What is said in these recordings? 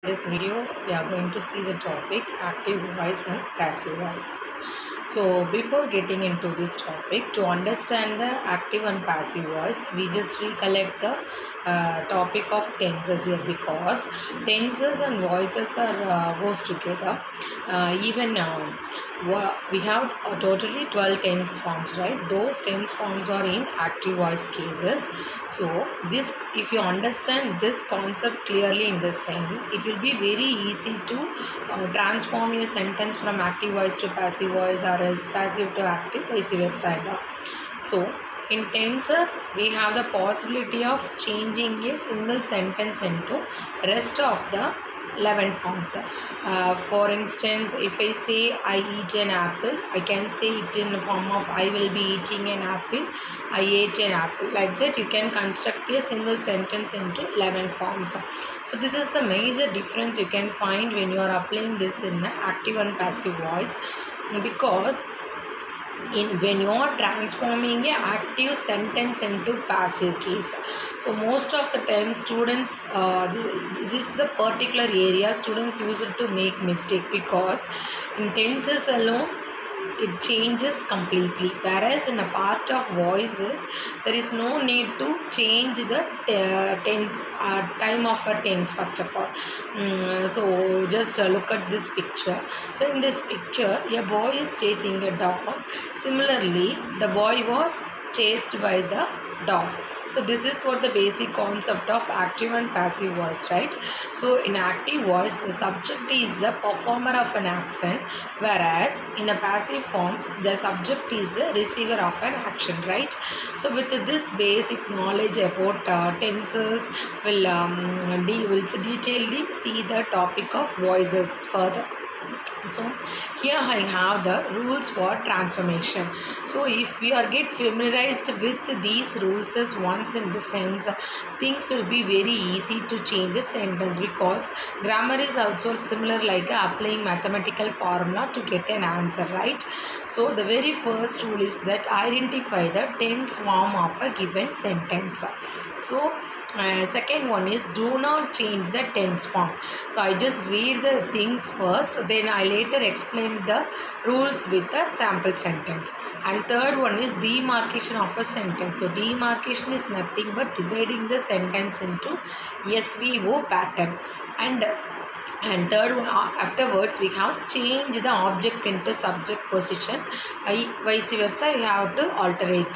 this video we are going to see the topic active voice and passive voice. So before getting into this topic, to understand the active and passive voice, we just recollect the topic of tenses here, because tenses and voices are goes together. Even we have totally 12 tense forms, right? Those tense forms are in active voice cases. So this, if you understand this concept clearly in this sense, it will be very easy to transform your sentence from active voice to passive voice, or else passive to active, vice versa. So in tenses, we have the possibility of changing a single sentence into rest of the 11 forms. For instance, if I say I eat an apple, I can say it in the form of I will be eating an apple, I ate an apple. Like that, you can construct a single sentence into 11 forms. So this is the major difference you can find when you are applying this in active and passive voice, because when you are transforming a active sentence into passive case. So most of the time students, this is the particular area students use it to make mistake, because in tenses alone it changes completely, whereas in a part of voices there is no need to change the tense, time of a tense first of all. So just look at this picture. So in this picture, a boy is chasing a dog. Similarly, the boy was chased by the dog. So this is what the basic concept of active and passive voice, right? So in active voice, the subject is the performer of an action, whereas in a passive form, the subject is the receiver of an action, right? So with this basic knowledge about tenses, we'll detailedly see the topic of voices further. So here I have the rules for transformation. So if we are get familiarized with these rules as once, in the sense things will be very easy to change a sentence, because grammar is also similar, like applying mathematical formula to get an answer, right? So the very first rule is that identify the tense form of a given sentence. So second one is do not change the tense form. So I just read the things first, then I later explain the rules with a sample sentence. And third one is demarcation of a sentence. So demarcation is nothing but dividing the sentence into SVO pattern. And third one, afterwards we have changed the object into subject position, vice versa we have to alter it.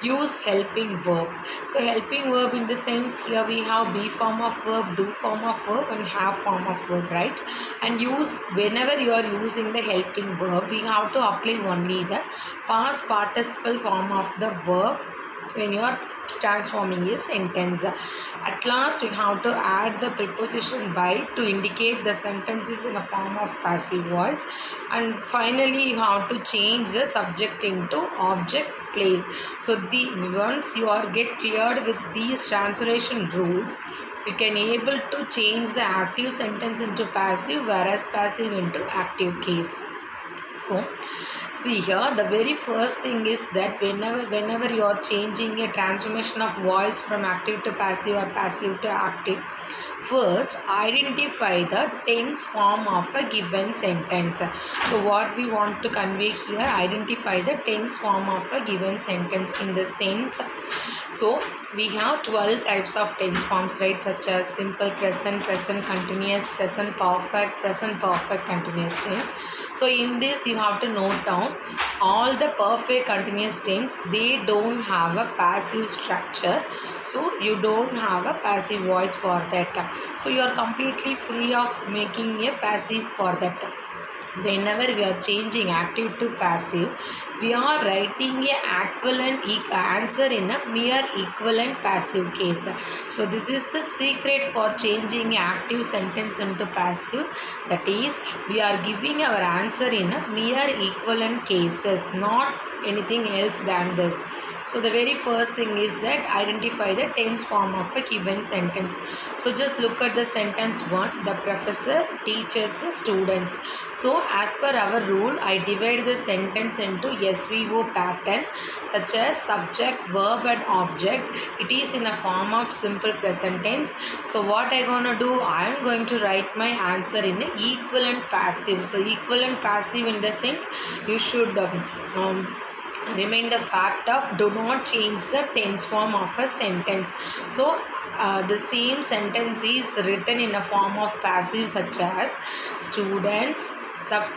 Use helping verb. So helping verb, in the sense here we have be form of verb, do form of verb, and have form of verb, right? And use, whenever you are using the helping verb, we have to apply only the past participle form of the verb when you are transforming a sentence. At last you have to add the preposition by to indicate the sentences in a form of passive voice, and finally you have to change the subject into object place. So once you are get cleared with these translation rules, you can able to change the active sentence into passive, whereas passive into active case. So see here, the very first thing is that whenever you are changing a transformation of voice from active to passive or passive to active, first identify the tense form of a given sentence. So what we want to convey here, identify the tense form of a given sentence, in the sense, so we have 12 types of tense forms, right? Such as simple present, present continuous, present perfect continuous tense. So in this you have to note down all the perfect continuous tense, they don't have a passive structure, so you don't have a passive voice for that. So you are completely free of making a passive for that. Whenever we are changing active to passive, we are writing a equivalent answer in a mere equivalent passive case. So this is the secret for changing active sentence into passive, that is, we are giving our answer in a mere equivalent cases, not anything else than this. So the very first thing is that identify the tense form of a given sentence. So just look at the sentence 1. The professor teaches the students. So as per our rule, I divide the sentence into SVO pattern such as subject, verb and object. It is in a form of simple present tense. So what I gonna do, I am going to write my answer in a equivalent passive. So equivalent passive in the sense you should remain the fact of do not change the tense form of a sentence. So the same sentence is written in a form of passive such as students.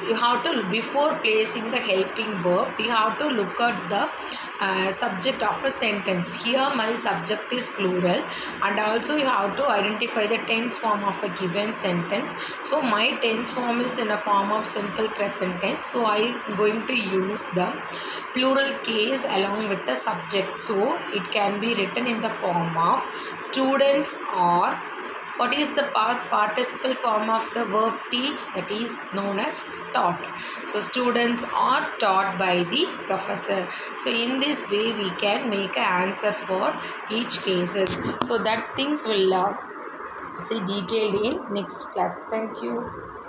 You have to, before placing the helping verb, we have to look at the subject of a sentence. Here my subject is plural, and also you have to identify the tense form of a given sentence. So my tense form is in a form of simple present tense, so I am going to use the plural case along with the subject. So it can be written in the form of students, or what is the past participle form of the verb teach, that is known as taught. So students are taught by the professor. So in this way we can make an answer for each cases. So that things will see detailed in next class. Thank you.